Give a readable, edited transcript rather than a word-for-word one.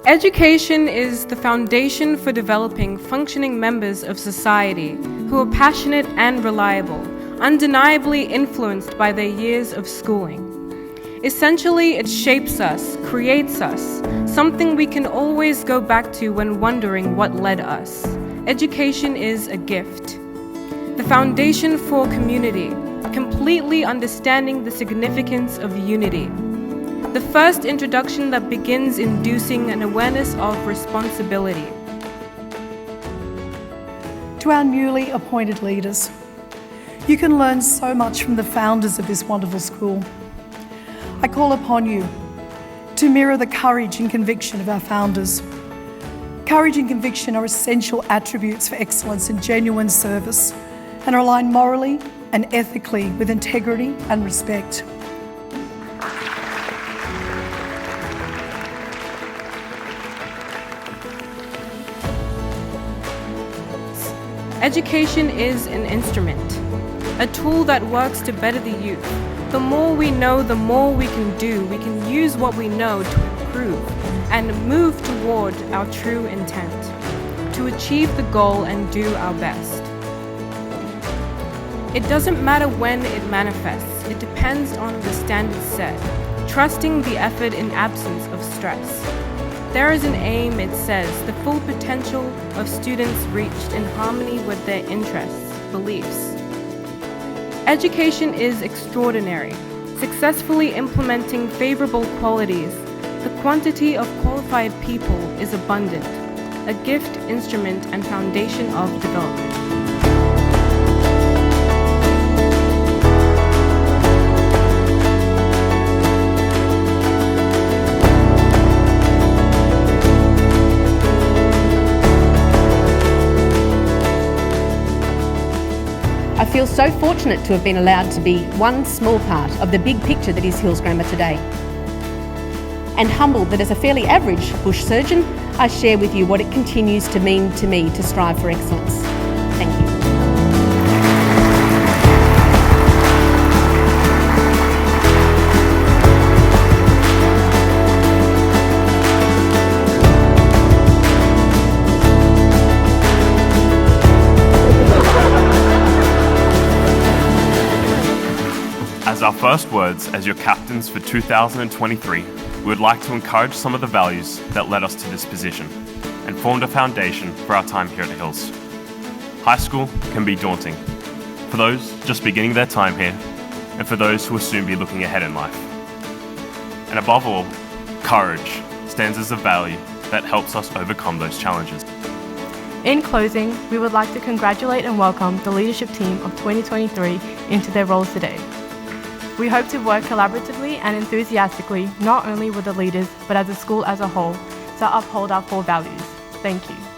Education is the foundation for developing functioning members of society who are passionate and reliable, undeniably influenced by their years of schooling. Essentially, it shapes us, creates us, something we can always go back to when wondering what led us. Education is a gift. The foundation for community, completely understanding the significance of unity. The first introduction that begins inducing an awareness of responsibility. To our newly appointed leaders, you can learn so much from the founders of this wonderful school. I call upon you to mirror the courage and conviction of our founders. Courage and conviction are essential attributes for excellence and genuine service, and are aligned morally and ethically with integrity and respect. Education is an instrument, a tool that works to better the youth. The more we know, the more we can do. We can use what we know to improve and move toward our true intent, to achieve the goal and do our best. It doesn't matter when it manifests, it depends on the standards set, trusting the effort in absence of stress. There is an aim, it says, the full potential of students reached in harmony with their interests, beliefs. Education is extraordinary, successfully implementing favorable qualities. The quantity of qualified people is abundant, a gift, instrument, and foundation of development. I feel so fortunate to have been allowed to be one small part of the big picture that is Hills Grammar today. And humbled that as a fairly average bush surgeon, I share with you what it continues to mean to me to strive for excellence. Thank you. As our first words as your captains for 2023, we would like to encourage some of the values that led us to this position and formed a foundation for our time here at Hills. High school can be daunting for those just beginning their time here and for those who will soon be looking ahead in life. And above all, courage stands as a value that helps us overcome those challenges. In closing, we would like to congratulate and welcome the leadership team of 2023 into their roles today. We hope to work collaboratively and enthusiastically, not only with the leaders, but as a school as a whole, to uphold our core values. Thank you.